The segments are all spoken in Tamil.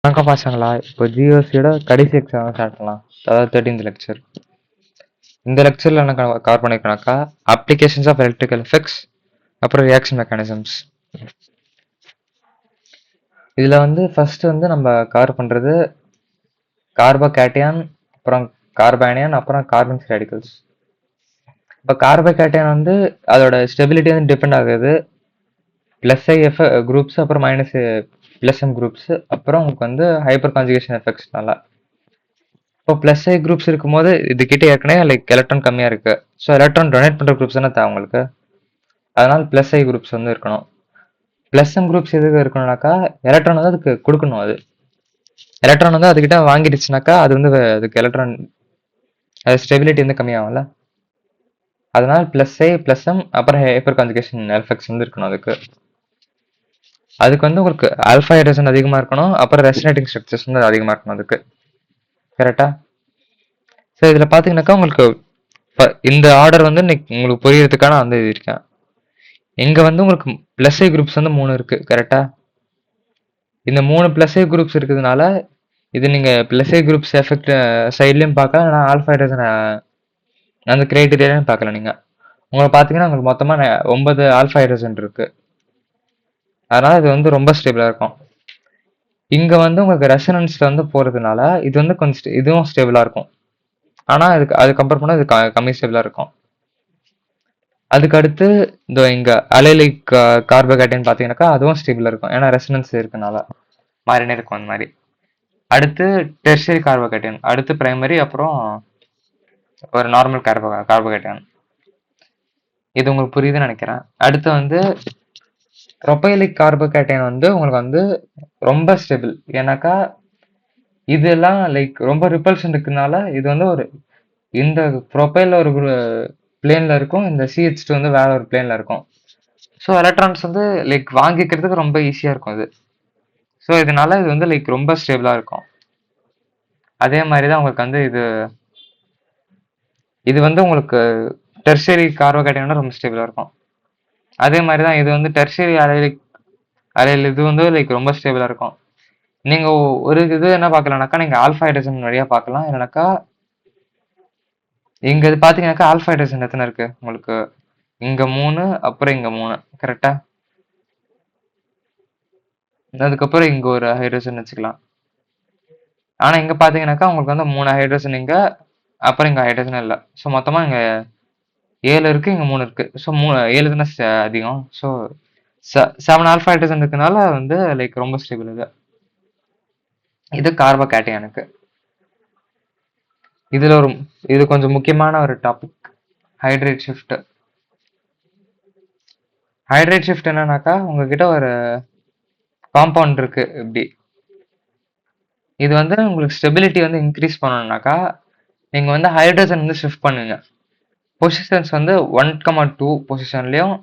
வணக்கம் பசங்களா. இப்போ ஜிஓசியோட கடைசி எக்ஸாம் ஸ்டார்ட் பண்ணலாம். அதாவது 13th லெக்சர். இந்த லெக்சர்ல என்ன கவர் பண்ணிருக்கோம்னாக்கா, அப்ளிகேஷன்ஸ் ஆஃப் எலக்ட்ரிக்கல் எஃபெக்ட்ஸ், அப்புறம் ரியாக்ஷன் மெக்கானிசம்ஸ். இதுல வந்து ஃபர்ஸ்ட் வந்து நம்ம கவர் பண்றது கார்போகேட்டையான், அப்புறம் கார்பானியான், அப்புறம் கார்பன்ஸ் ரேடிகல்ஸ். இப்போ கார்போகேட்டையான் வந்து அதோட ஸ்டெபிலிட்டி வந்து டிபெண்ட் ஆகுது பிளஸ் ஐ எஃப் குரூப்ஸ், அப்புறம் மைனஸ் பிளஸ் எம் குரூப்ஸ், அப்புறம் உங்களுக்கு வந்து ஹைப்பர் கான்ஜுகேஷன் எஃபெக்ட்ஸ்னால. இப்போ பிளஸ் ஐ குரூப்ஸ் இருக்கும்போது இது கிட்ட ஏற்கனவே லைக் எலக்ட்ரான் கம்மியா இருக்கு. ஸோ எலக்ட்ரான் டொனேட் பண்ற குரூப்ஸ் தானே தேவை உங்களுக்கு. அதனால பிளஸ் ஐ குரூப்ஸ் வந்து இருக்கணும். பிளஸ் எம் குரூப்ஸ் எதுக்கு இருக்கணும்னாக்கா, எலக்ட்ரான் வந்து அதுக்கு கொடுக்கணும். அது எலக்ட்ரான் வந்து அதுகிட்ட வாங்கிடுச்சுனாக்கா அது வந்து அதுக்கு எலக்ட்ரான் அது ஸ்டெபிலிட்டி வந்து கம்மியாகும்ல. அதனால பிளஸ் ஐ பிளஸ் எம் அப்புறம் ஹைப்பர் கான்ஜுகேஷன் எஃபெக்ட்ஸ் வந்து இருக்கணும் அதுக்கு. அதுக்கு வந்து உங்களுக்கு ஆல்ஃபா ஹைட்ரஜன் அதிகமா இருக்கணும், அப்புறம் ரெசனேட்டிங் ஸ்ட்ரக்சர்ஸ் வந்து அதிகமா இருக்கணும் அதுக்கு. கரெக்டா? ஸோ இதுல பாத்தீங்கன்னாக்கா உங்களுக்கு இந்த ஆர்டர் வந்து உங்களுக்கு புரியறதுக்கான வந்து இருக்கேன். இங்க வந்து உங்களுக்கு பிளஸ் ஐ குரூப்ஸ் வந்து 3 இருக்கு. கரெக்டா? இந்த 3 பிளஸ் ஐ குரூப்ஸ் இருக்கிறதுனால இது நீங்க பிளஸ் ஐ குரூப்ஸ் எஃபெக்ட் சைட்லயும் பார்க்கலாம், இல்லைனா ஆல்ஃபா ஹைட்ரஜன் அந்த கிரைட்டீரியாலையும் பார்க்கலாம். நீங்க உங்களுக்கு பாத்தீங்கன்னா உங்களுக்கு மொத்தமா 9 ஆல்ஃபா ஹைட்ரஜன் இருக்கு. அதனால இது வந்து ரொம்ப ஸ்டேபிளா இருக்கும். இங்க வந்து உங்களுக்கு ரெசனன்ஸ்ல வந்து போறதுனால இது வந்து கொஞ்சம் இதுவும் ஸ்டேபிளா இருக்கும். ஆனா அது கம்பேர் பண்ணா இது கம்மி ஸ்டேபிளா இருக்கும். அதுக்கு அடுத்து இந்த இங்க அலைலிக் கார்போகேட்டைன் பாத்தீங்கன்னாக்கா அதுவும் ஸ்டேபிளா இருக்கும். ஏன்னா ரெசனன்ஸ் இருக்கனால மாறினே இருக்கும் அந்த மாதிரி. அடுத்து டெர்ஷரி கார்போகேட்டைன், அடுத்து பிரைமரி, அப்புறம் ஒரு நார்மல் கார்போகேட்டைன். இது உங்களுக்கு புரியுதுன்னு நினைக்கிறேன். அடுத்து வந்து ப்ரொபைலிக் கார்போகேட்டைன் வந்து உங்களுக்கு வந்து ரொம்ப ஸ்டேபிள். ஏன்னாக்கா இதெல்லாம் லைக் ரொம்ப ரிப்பல்ஷன் இருக்குனால இது வந்து ஒரு இந்த ப்ரொபைல்ல ஒரு பிளேன்ல இருக்கும், இந்த CH2 வந்து வேற ஒரு பிளேன்ல இருக்கும். ஸோ எலக்ட்ரான்ஸ் வந்து லைக் வாங்கிக்கிறதுக்கு ரொம்ப ஈஸியா இருக்கும் இது. ஸோ இதனால இது வந்து லைக் ரொம்ப ஸ்டேபிளா இருக்கும். அதே மாதிரி தான் உங்களுக்கு வந்து இது வந்து உங்களுக்கு டெர்ஷரி கார்போகேட்டைனோட ரொம்ப ஸ்டேபிளா இருக்கும். அதே மாதிரி தான் இது வந்து டெர்ஷரி அலைல் இது வந்து லைக் ரொம்ப ஸ்டேபிளா இருக்கும். நீங்க ஒரு இது என்ன பார்க்கலாம்னாக்கா, நீங்க ஆல்ஃபா ஹைட்ரஜன் வழியா பார்க்கலாம். இல்லைனாக்கா இங்க இது பாத்தீங்கன்னாக்கா ஆல்ஃபா ஹைட்ரஜன் எத்தனை இருக்கு உங்களுக்கு, இங்க 3, அப்புறம் இங்க 3. கரெக்டா? அதுக்கப்புறம் இங்க ஒரு ஹைட்ரஜன் வச்சுக்கலாம். ஆனா இங்க பாத்தீங்கன்னாக்கா உங்களுக்கு வந்து 3 ஹைட்ரஜன் இங்க, அப்புறம் இங்க ஹைட்ரஜன் இல்ல. ஸோ மொத்தமா இங்க 7 இருக்கு, இங்க 3 இருக்கு. ஸோ 7 தானே அதிகம். ஸோ 7 ஆல்ஃபா ஹைட்ரஜன் இருக்கனால வந்து லைக் ரொம்ப ஸ்டேபிள் இது. இது கார்போகேட்டையானுக்கு. இது கொஞ்சம் முக்கியமான ஒரு topic, hydrate shift. Hydrate shift என்னன்னாக்கா, உங்ககிட்ட ஒரு காம்பவுண்ட் இருக்கு இப்படி. இது வந்து உங்களுக்கு ஸ்டெபிலிட்டி வந்து இன்க்ரீஸ் பண்ணணும்னாக்கா நீங்க வந்து ஹைட்ரஜன் வந்து ஷிஃப்ட் பண்ணுங்க. பொசிஷன்ஸ் வந்து 1,2 பொசிஷன்லயும்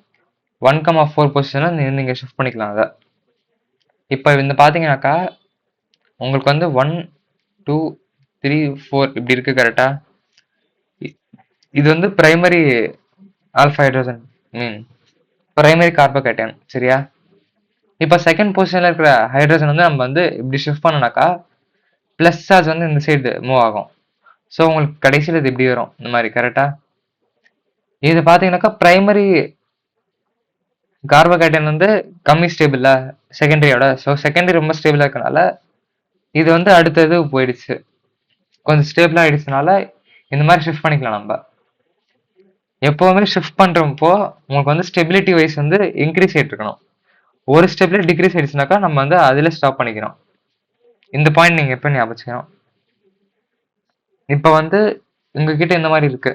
1,4 பொசிஷன்ல நீங்க ஷிஃப்ட் பண்ணிக்கலாம். அதை இப்போ இந்த பாத்தீங்கன்னாக்கா உங்களுக்கு வந்து 1, 2, 3, 4 இப்படி இருக்கு. கரெக்டா? இது வந்து பிரைமரி ஆல்ஃபா ஹைட்ரஜன் மீன் பிரைமரி கார்போகேட்டையான். சரியா? இப்போ செகண்ட் பொசிஷன்ல இருக்கிற ஹைட்ரஜன் வந்து நம்ம வந்து இப்படி ஷிஃப்ட் பண்ணோம்னாக்கா பிளஸ் சார்ஜ் வந்து இந்த சைடு மூவ் ஆகும். ஸோ உங்களுக்கு கடைசியில் இது இப்படி வரும் இந்த மாதிரி. கரெக்டா? இது பாத்தீங்கன்னாக்கா பிரைமரி கார்போகேட்டைன் வந்து கம்மி ஸ்டேபிள்ல செகண்டரியோட. ஸோ செகண்டரி ரொம்ப ஸ்டேபிளா இருக்கனால இது வந்து அடுத்தது போயிடுச்சு, கொஞ்சம் ஸ்டேபிளா ஆயிடுச்சுனால இந்த மாதிரி ஷிஃப்ட் பண்ணிக்கலாம். நம்ம எப்பவுமே ஷிஃப்ட் பண்றப்போ உங்களுக்கு வந்து ஸ்டெபிலிட்டி வைஸ் வந்து இன்க்ரீஸ் ஆயிட்டு இருக்கணும். ஒரு ஸ்டெப்ல டிக்ரீஸ் ஆயிடுச்சுனாக்கா நம்ம வந்து அதுல ஸ்டாப் பண்ணிக்கிறோம். இந்த பாயிண்ட் நீங்க எப்ப ஞாபகம். இப்ப வந்து உங்ககிட்ட இந்த மாதிரி இருக்கு,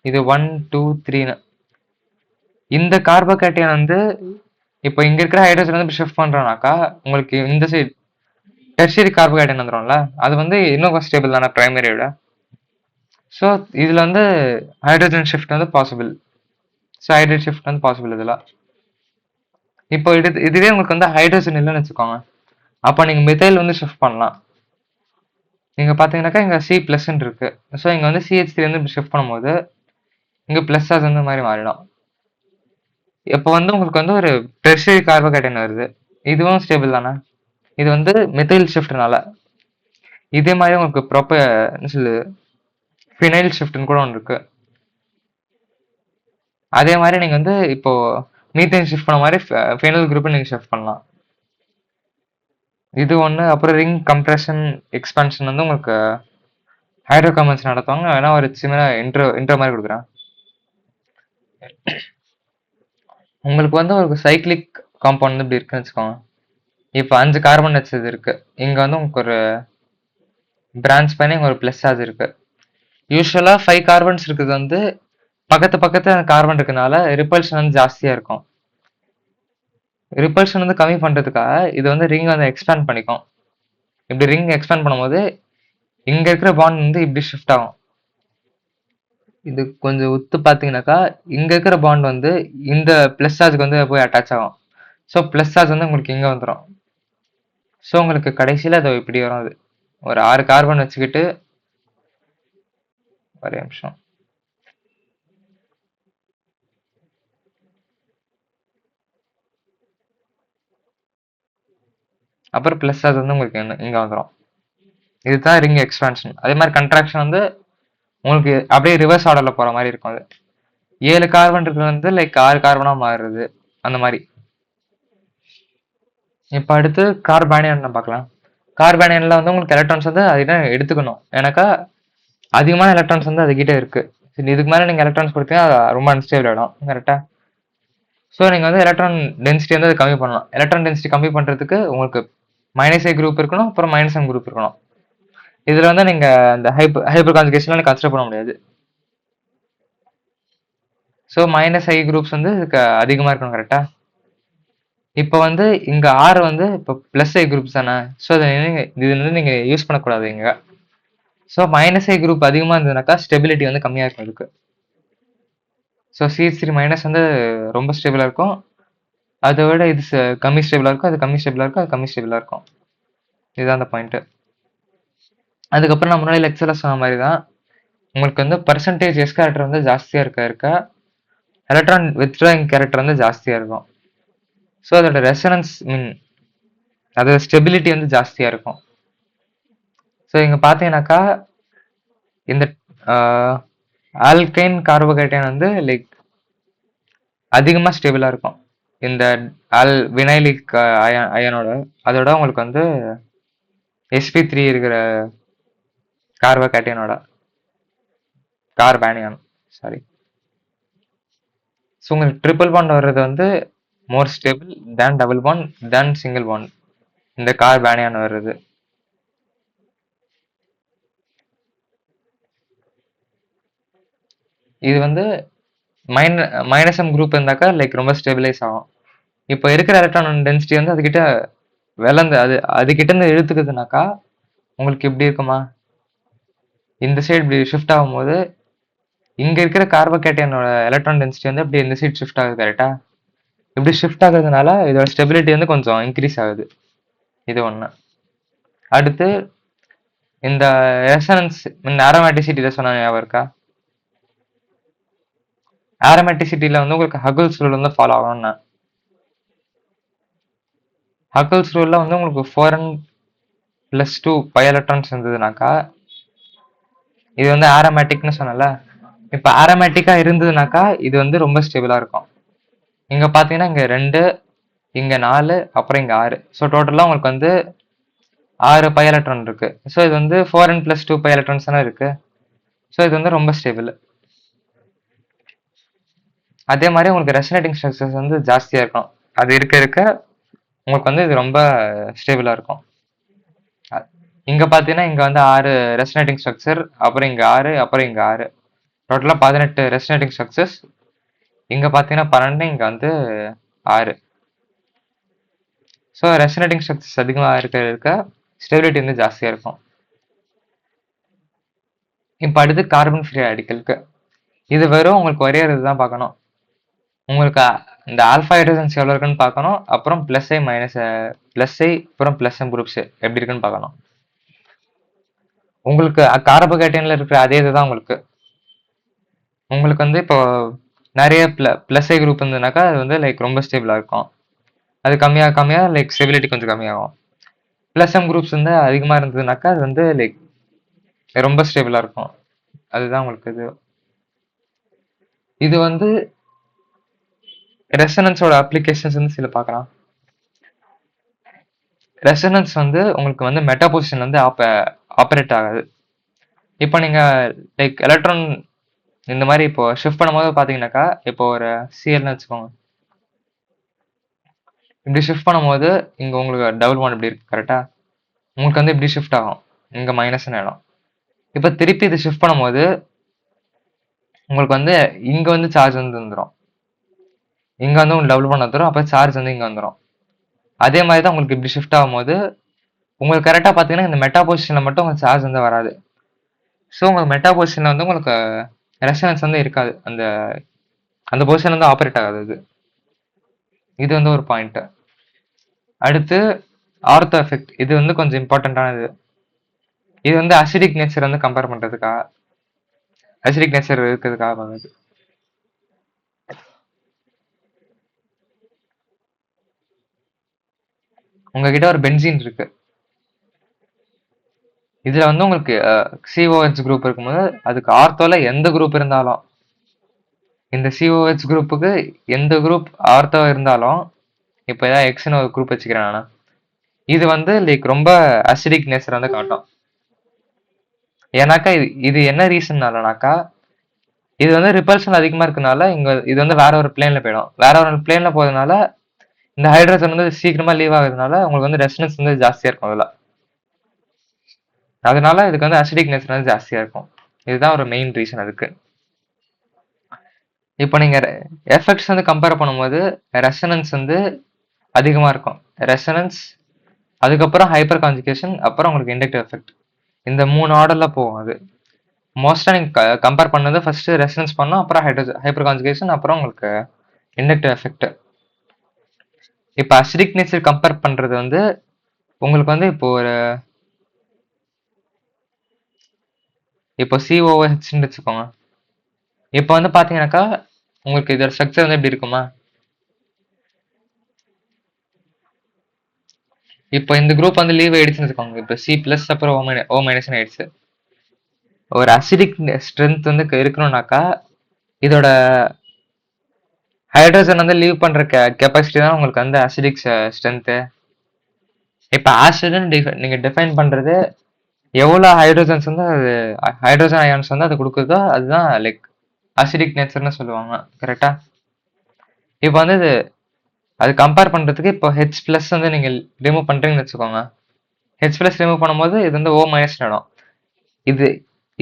இது 1, 2, 3ன்னு. இந்த கார்போகேட்டையான் வந்து இப்போ இங்க இருக்கிற ஹைட்ரஜன் வந்து ஷிஃப்ட் பண்றோம்னாக்கா உங்களுக்கு இந்த சைடு டெர்ஷரி கார்போகேட்டையான் வந்துடும்ல, அது வந்து இன்னும் ஸ்டேபிள் தானே பிரைமரியை விட. ஸோ இதுல வந்து ஹைட்ரஜன் ஷிஃப்ட் வந்து பாசிபிள். ஸோ ஹைட்ரஜன் ஷிஃப்ட் வந்து பாசிபிள் இதெல்லாம். இப்போ இதுவே உங்களுக்கு வந்து ஹைட்ரஜன் இல்லைன்னு வச்சுக்கோங்க, அப்போ நீங்க மெத்தைல் வந்து ஷிஃப்ட் பண்ணலாம். நீங்க பாத்தீங்கன்னாக்கா இங்க C+ இருக்கு. ஸோ இங்க வந்து CH3 வந்து ஷிஃப்ட் பண்ணும்போது இங்க பிளஸ் சார்ஜ் வந்து மாதிரி மாறிடும். இப்போ வந்து உங்களுக்கு வந்து ஒரு டெர்ஷரி கார்போகேட்டைன் வருது, இதுவும் ஸ்டேபிள் தானே. இது வந்து மெத்தில் ஷிஃப்ட்னால. இதே மாதிரி உங்களுக்கு என்ன சொல்லு ஃபினைல் ஷிஃப்ட்னு கூட ஒன்று இருக்கு. அதே மாதிரி நீங்க வந்து இப்போ மீத்தேன் ஷிஃப்ட் பண்ண மாதிரி ஃபைனல் குரூப் நீங்க ஷிஃப்ட் பண்ணலாம். இது ஒன்று. அப்புறம் ரிங் கம்ப்ரெஷன் எக்ஸ்பான்ஷன் வந்து உங்களுக்கு ஹைட்ரோ கார்பன்ஸ் நடத்துவாங்க. வேணா ஒரு சின்ன இன்ட்ரோ மாதிரி கொடுக்குறேன். உங்களுக்கு வந்து ஒரு சைக்கிளிக் காம்பவுண்ட் வந்து இப்படி இருக்குன்னு வச்சுக்கோங்க. இப்போ 5 கார்பன் வச்சது இருக்கு. இங்க வந்து உங்களுக்கு ஒரு பிரான்ச் பண்ணி இங்க ஒரு பிளஸ் சார்ஜ் இருக்கு. யூஸ்வலா 5 கார்பன்ஸ் இருக்குது வந்து பக்கத்து பக்கத்து கார்பன் இருக்கனால ரிப்பல்ஷன் வந்து ஜாஸ்தியா இருக்கும். ரிப்பல்ஷன் வந்து கம்மி பண்றதுக்காக இது வந்து ரிங் வந்து எக்ஸ்பேண்ட் பண்ணிக்கும். இப்படி ரிங் எக்ஸ்பேண்ட் பண்ணும்போது இங்க இருக்கிற பாண்ட் வந்து இப்படி ஷிஃப்ட் ஆகும். இது கொஞ்சம் உத்து பார்த்தீங்கன்னாக்கா இங்க இருக்கிற பாண்ட் வந்து இந்த பிளஸ் சார்ஜுக்கு வந்து போய் அட்டாச் ஆகும். ஸோ பிளஸ் சார்ஜ் வந்து உங்களுக்கு இங்க வந்துடும். ஸோ உங்களுக்கு கடைசியில் அது இப்படி வரும். அது ஒரு 6 கார்பன் வச்சுக்கிட்டு ஒரே நிமிஷம். அப்புறம் பிளஸ் சார்ஜ் வந்து உங்களுக்கு இங்க வந்துடும். இதுதான் ரிங் எக்ஸ்பான்ஷன். அதே மாதிரி கன்ட்ராக்ஷன் வந்து உங்களுக்கு அப்படியே ரிவர்ஸ் ஆர்டர்ல போற மாதிரி இருக்கும். அது 7 கார்பன் இருக்கிறது வந்து லைக் 6 கார்பனா மாறுறது அந்த மாதிரி. இப்போ அடுத்து கார்பானியன் பார்க்கலாம். கார்பானியன்ல வந்து உங்களுக்கு எலக்ட்ரான்ஸ் வந்து அதுதான் எடுத்துக்கணும். ஏன்னாக்கா அதிகமான எலக்ட்ரான்ஸ் வந்து அதுகிட்ட இருக்கு. சரி, இதுக்கு மேலே நீங்க எலக்ட்ரான்ஸ் கொடுத்தீங்கன்னா அது ரொம்ப அன்ஸ்டேபிள் ஆகிடும். கரெக்டா? ஸோ நீங்க வந்து எலக்ட்ரான் டென்சிட்டி வந்து அது கம்மி பண்ணலாம். எலக்ட்ரான் டென்சிட்டி கம்மி பண்றதுக்கு உங்களுக்கு மைனஸ் ஏ குரூப் இருக்கணும், அப்புறம் மைனஸ் எம் குரூப் இருக்கணும். இதுல வந்து நீங்க இந்த ஹைப்பர் கான்ஜுகேஷன்ல கன்சிடர் பண்ண முடியாது. ஸோ மைனஸ் ஐ குரூப்ஸ் வந்து இதுக்கு அதிகமா இருக்கணும். கரெக்டா? இப்போ வந்து இங்க ஆர் வந்து இப்போ பிளஸ் ஐ குரூப்ஸ் தானே. ஸோ இது வந்து நீங்க யூஸ் பண்ணக்கூடாது இங்க. ஸோ மைனஸ் ஐ குரூப் அதிகமா இருந்ததுனாக்கா ஸ்டெபிலிட்டி வந்து கம்மியா இருக்கும் இதுக்கு. ஸோ CH3 மைனஸ் வந்து ரொம்ப ஸ்டேபிளா இருக்கும். அதை விட இது கம்மி ஸ்டேபிளா இருக்கும், அது கம்மி ஸ்டேபிளா இருக்கும், அது கம்மி ஸ்டேபிளா இருக்கும். இதுதான் அந்த பாயிண்ட். அதுக்கப்புறம் நான் முன்னாடி லெக்சர்ல சொன்ன மாதிரி தான் உங்களுக்கு வந்து பர்சன்டேஜ் எஸ் கேரக்டர் வந்து ஜாஸ்தியா இருக்க எலக்ட்ரான் வித்ட்ராயிங் கேரக்டர் வந்து ஜாஸ்தியா இருக்கும். ஸோ அதோட ரெசனன்ஸ் அதோட ஸ்டெபிலிட்டி வந்து ஜாஸ்தியா இருக்கும். ஸோ இங்க பாத்தீங்கன்னாக்கா இந்த ஆல்கைன் கார்போகேட்டைன் வந்து லைக் அதிகமா ஸ்டேபிளா இருக்கும். இந்த வினைலிக் அயனோட அதோட உங்களுக்கு வந்து sp3 இருக்கிற கார்போகேட்டைனோட கார்பானியன் சாரி. ஸோ உங்களுக்கு ட்ரிபிள் பாண்ட் வர்றது வந்து more stable than double bond than single bond. இந்த கார்பானியன் வர்றது இது வந்து மைனஸ் எம் குரூப் இருந்தாக்கா லைக் ரொம்ப ஸ்டெபிலைஸ் ஆகும். இப்போ இருக்கிற எலக்ட்ரான் டென்சிட்டி வந்து அதுகிட்ட விளந்து அதுகிட்ட இருந்து இழுத்துக்குதுனாக்கா உங்களுக்கு இப்படி இருக்குமா, இந்த சைடு இப்படி ஷிஃப்ட் ஆகும்போது இங்க இருக்கிற கார்போகேட்டைனோட எலக்ட்ரான் டென்சிட்டி வந்து அப்படி இந்த சைடு ஷிஃப்ட் ஆகுது. கரெக்டா? இப்படி ஷிஃப்ட் ஆகுறதுனால இதோட ஸ்டெபிலிட்டி வந்து கொஞ்சம் இன்க்ரீஸ் ஆகுது. இது ஒண்ணு. அடுத்து இந்த ரெசனன்ஸ் இந்த ஆரோமேட்டிசிட்டியில சொன்ன ஞாபகம் இருக்கா? ஆரோமேட்டிசிட்டியில வந்து உங்களுக்கு ஹகிள்ஸ் ரூல் வந்து ஃபாலோ ஆகும்னா ஹக்கிள்ஸ் ரூல்ல வந்து உங்களுக்கு 4n+2 பை எலக்ட்ரான்ஸ் இருந்ததுனாக்கா இது வந்து ஆரோமேட்டிக்னு சொன்னல. இப்போ ஆரோமேட்டிக்கா இருந்ததுனாக்கா இது வந்து ரொம்ப ஸ்டேபிளா இருக்கும். இங்க பாத்தீங்கன்னா இங்க 2, இங்க 4, அப்புறம் இங்க 6. ஸோ டோட்டலா உங்களுக்கு வந்து 6 பை எலக்ட்ரான் இருக்கு. ஸோ இது வந்து 4n+2 பை எலக்ட்ரான்ஸ் தானே இருக்கு. ஸோ இது வந்து ரொம்ப ஸ்டேபிள். அதே மாதிரி உங்களுக்கு ரெசனேட்டிங் ஸ்ட்ரக்சர்ஸ் வந்து ஜாஸ்தியா இருக்கும். அது இருக்க உங்களுக்கு வந்து இது ரொம்ப ஸ்டேபிளா இருக்கும். இங்க பாத்தீங்கன்னா இங்க வந்து 6 ரெசனேட்டிங் ஸ்ட்ரக்சர், அப்புறம் இங்க 6, அப்புறம் இங்க 6, டோட்டலா 18 ரெசனேட்டிங் ஸ்ட்ரக்சர்ஸ். இங்க பாத்தீங்கன்னா 12, இங்க வந்து 6. ஸோ ரெசனேட்டிங் ஸ்ட்ரக்சர்ஸ் அதிகமா இருக்க ஸ்டெபிலிட்டி வந்து ஜாஸ்தியா இருக்கும். இப்போ அடுத்து கார்பன் ஃப்ரீ ரேடிக்கலுக்கு இது வெறும் உங்களுக்கு ஒரே இதுதான் பார்க்கணும். உங்களுக்கு இந்த ஆல்ஃபா ஹைட்ரஜன்ஸ் எவ்வளோ இருக்குன்னு பார்க்கணும். அப்புறம் +I +I அப்புறம் +M குரூப்ஸ் எப்படி இருக்குன்னு பார்க்கணும். உங்களுக்கு கார்போகேட்டைன்ல இருக்கிற அதே இதுதான் உங்களுக்கு வந்து இப்போ நிறைய +I குரூப் இருந்ததுனாக்கா அது வந்து லைக் ரொம்ப ஸ்டேபிளா இருக்கும். அது கம்மியாக லைக் ஸ்டெபிலிட்டி கொஞ்சம் கம்மியாகும். பிளஸ் எம் குரூப்ஸ் வந்து அதிகமா இருந்ததுனாக்கா அது வந்து லைக் ரொம்ப ஸ்டேபிளா இருக்கும். அதுதான் உங்களுக்கு இது. இது வந்து ரெசனன்ஸோட அப்ளிகேஷன்ஸ் வந்து சில பார்க்கலாம். ரெசனன்ஸ் வந்து உங்களுக்கு வந்து மெட்டா பொசிஷன் வந்து ஆப்பரேட் ஆகாது. இப்போ நீங்க லைக் எலக்ட்ரான் இந்த மாதிரி இப்போ ஷிஃப்ட் பண்ணும்போது பாத்தீங்கன்னாக்கா, இப்போ ஒரு சிஎல்னு வச்சுக்கோங்க. இப்படி ஷிஃப்ட் பண்ணும்போது இங்க உங்களுக்கு டபுள் பாண்ட் இப்படி இருக்கு கரெக்டா? உங்களுக்கு வந்து இப்படி ஷிஃப்ட் ஆகும். இங்க மைனஸ்னு இடம். இப்போ திருப்பி இது ஷிஃப்ட் பண்ணும்போது உங்களுக்கு வந்து இங்க வந்து சார்ஜ் வந்து வந்துடும். இங்க வந்து உங்களுக்கு டபுள் பாண்ட் வந்துடும். அப்போ சார்ஜ் வந்து இங்க வந்துடும். அதே மாதிரி தான் உங்களுக்கு இப்படி ஷிஃப்ட் ஆகும்போது உங்களுக்கு கரெக்டா பாத்தீங்கன்னா இந்த மெட்டா பொசிஷன்ல மட்டும் உங்களுக்கு சார்ஜ் வந்து வராது. ஸோ உங்களுக்கு மெட்டா பொசிஷன்ல வந்து உங்களுக்கு ரெசனன்ஸ் வந்து இருக்காது. அந்த அந்த பொசிஷன் வந்து ஆப்ரேட் ஆகாது இது. இது வந்து ஒரு பாயிண்ட். அடுத்து ஆர்த்தோ எஃபெக்ட். இது வந்து கொஞ்சம் இம்பார்ட்டன்டானது. இது வந்து அசிடிக் நேச்சர் வந்து கம்பேர் பண்றதுக்கா, அசிடிக் நேச்சர் இருக்கிறதுக்காக பண்ணுது. உங்ககிட்ட ஒரு பென்சீன் இருக்கு. இதுல வந்து உங்களுக்கு சிஓஹெச் குரூப் இருக்கும்போது அதுக்கு ஆர்த்தோல எந்த குரூப் இருந்தாலும், இந்த சிஓஹெச் குரூப்புக்கு எந்த குரூப் ஆர்த்தோ இருந்தாலும், இப்போ ஏதாவது எக்ஸ்னு ஒரு குரூப் வச்சுக்கிறேன் நான். இது வந்து லைக் ரொம்ப அசிடிக் நேச்சர் வந்து காட்டும். ஏன்னாக்கா இது என்ன ரீசன்னாலனாக்கா, இது வந்து ரிப்பல்ஷன் அதிகமா இருக்கனால இங்க இது வந்து வேற ஒரு பிளேன்ல போயிடும். வேற ஒரு பிளேன்ல போறதுனால இந்த ஹைட்ரஜன் வந்து சீக்கிரமா லீவ் ஆகுறதுனால உங்களுக்கு வந்து ரெசனன்ஸ் வந்து ஜாஸ்தியா இருக்கும் அதுல. அதனால இதுக்கு வந்து அசிடிக் நேச்சர் வந்து ஜாஸ்தியா இருக்கும். இதுதான் ஒரு மெயின் ரீசன் அதுக்கு. இப்போ நீங்க எஃபெக்ட்ஸ் வந்து கம்பேர் பண்ணும்போது ரெசனன்ஸ் வந்து அதிகமா இருக்கும். ரெசனன்ஸ், அதுக்கப்புறம் ஹைப்பர் கான்ஜுகேஷன், அப்புறம் உங்களுக்கு இண்டக்டிவ் எஃபெக்ட். இந்த 3 ஆர்டர்ல போகும் அது. மோஸ்டா நீங்க கம்பேர் பண்ணது ஃபர்ஸ்ட் ரெசனன்ஸ் பண்ணோம், அப்புறம் ஹைப்பர் கான்ஜுகேஷன், அப்புறம் உங்களுக்கு இண்டக்டிவ் எஃபெக்ட். இப்போ அசிடிக் நேச்சர் கம்பேர் பண்றது வந்து உங்களுக்கு வந்து இப்போ சிஓஹெச்னு வச்சுக்கோங்க. இப்போ வந்து பாத்தீங்கன்னாக்கா உங்களுக்கு இதோட ஸ்ட்ரக்சர் வந்து எப்படி இருக்குமா? இப்போ இந்த குரூப் வந்து லீவ் ஆயிடுச்சுன்னு வச்சுக்கோங்க. இப்போ சி பிளஸ் அப்புறம் ஓ மைனஸ் ஆயிடுச்சு. ஒரு அசிடிக் ஸ்ட்ரென்த் வந்து இருக்கணும்னாக்கா இதோட ஹைட்ரஜன் வந்து லீவ் பண்ற கெப்பாசிட்டி தான் உங்களுக்கு வந்து அசிடிக் ஸ்ட்ரென்த். இப்ப ஆசிட்னு நீங்க டிஃபைன் பண்றது எவ்வளவு ஹைட்ரோஜன்ஸ் வந்து அது ஹைட்ரோஜன் அயான்ஸ் வந்து அது கொடுக்குதோ அதுதான் லைக் அசிடிக் நேச்சர்னு சொல்லுவாங்க கரெக்டா? இப்போ வந்து அது கம்பேர் பண்றதுக்கு இப்போ ஹெச் பிளஸ் வந்து நீங்க ரிமூவ் பண்றீங்கன்னு வச்சுக்கோங்க. ஹெச் பிளஸ் ரிமூவ் பண்ணும்போது இது வந்து ஓ மைனஸ் இடம். இது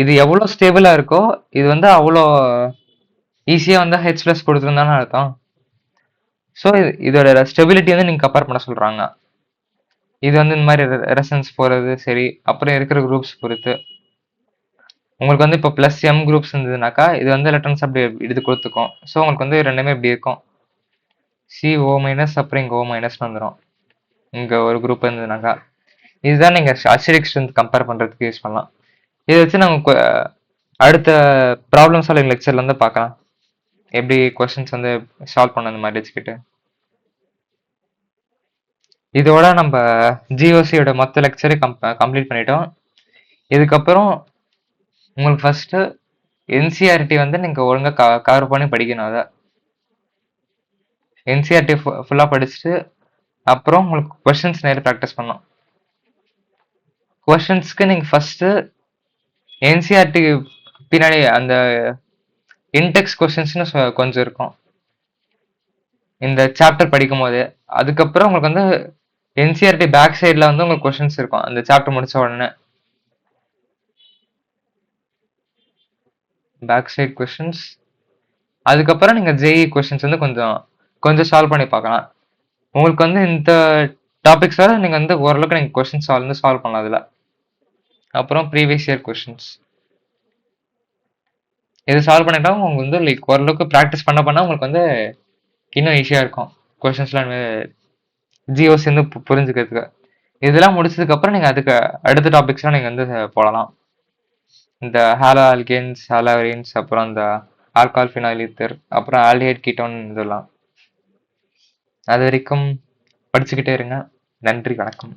இது எவ்வளவு ஸ்டேபிளா இருக்கோ இது வந்து அவ்வளோ ஈஸியா வந்து ஹெச் பிளஸ் கொடுத்துருந்தான்னு அர்த்தம். ஸோ இதோட ஸ்டெபிலிட்டி வந்து நீங்க கம்பேர் பண்ண சொல்றாங்க. இது வந்து இந்த மாதிரி ரெசன்ஸ் போறது சரி, அப்புறம் இருக்கிற குரூப்ஸ் பொறுத்து உங்களுக்கு வந்து இப்போ பிளஸ் எம் குரூப்ஸ் இருந்ததுனாக்கா இது வந்து எலக்ட்ரான்ஸ் அப்படி எடுத்து கொடுத்துக்கும். ஸோ உங்களுக்கு வந்து ரெண்டுமே இப்படி இருக்கும். சி ஓ மைனஸ் அப்புறம் இங்கே ஓ மைனஸ்னு வந்துடும் இங்கே ஒரு குரூப் இருந்ததுனாக்கா. இதுதான் நீங்கள் அசிடிக் ஸ்ட்ரென்த் கம்பேர் பண்ணுறதுக்கு யூஸ் பண்ணலாம். இதை வச்சு நம்ம அடுத்த ப்ராப்ளம் சால்விங் லெக்சர்ல வந்து பார்க்கலாம் எப்படி கொஸ்டின்ஸ் வந்து சால்வ் பண்ண அந்த மாதிரி வச்சுக்கிட்டு. இதோட நம்ம ஜிஓசியோட மொத்த லெக்சரை கம்ப்ளீட் பண்ணிட்டோம். இதுக்கப்புறம் உங்களுக்கு ஃபர்ஸ்ட் என்சிஆர்டி வந்து நீங்க ஒழுங்கா கவர் பண்ணி படிக்கணும். அதை என்சிஆர்டி ஃபுல்லா படிச்சுட்டு அப்புறம் உங்களுக்கு கொஸ்டின்ஸ் நேரம் ப்ராக்டிஸ் பண்ணணும். கொஸ்டின்ஸ்க்கு நீங்க ஃபர்ஸ்ட் என்சிஆர்டி பின்னாடி அந்த இன்டெக்ஸ் கொஸ்டின்ஸ்னு கொஞ்சம் இருக்கும் இந்த சாப்டர் படிக்கும் போது. அதுக்கப்புறம் உங்களுக்கு வந்து என்சிஆர்டி பேக் சைட்ல வந்து உங்களுக்கு கொஸ்டின்ஸ் இருக்கும் அந்த சாப்டர் முடிச்ச உடனே. பேக் சைட் கொஸ்டின்ஸ், அதுக்கப்புறம் நீங்க ஜேஇ கொஸ்டின்ஸ் வந்து கொஞ்சம் கொஞ்சம் சால்வ் பண்ணி பார்க்கலாம். உங்களுக்கு வந்து இந்த டாபிக்ஸால நீங்க வந்து ஓரளவுக்கு நீங்க கொஸ்டின் சால்வ் பண்ணலாம் அதுல. அப்புறம் ப்ரீவியஸ் இயர் கொஸ்டின்ஸ் இது சால்வ் பண்ணிட்டா உங்களுக்கு வந்து லைக் ஓரளவுக்கு ப்ராக்டிஸ் பண்ண உங்களுக்கு வந்து இன்னும் ஈஸியா இருக்கும் கொஸ்டின்ஸ்லாம் ஜிஓசி வந்து புரிஞ்சுக்கிறதுக்கு. இதெல்லாம் முடிச்சதுக்கு அப்புறம் நீங்க அதுக்கு அடுத்த டாபிக்ஸ்லாம் நீங்க வந்து போடலாம். இந்த ஹாலோ ஆல்கேன்ஸ், ஹாலோரின்ஸ், அப்புறம் இந்த ஆல்கால் ஃபினால் ஈத்தர், அப்புறம் ஆல்டிஹைட் கீட்டோன் இதெல்லாம். அது வரைக்கும் படிச்சுக்கிட்டே இருங்க. நன்றி, வணக்கம்.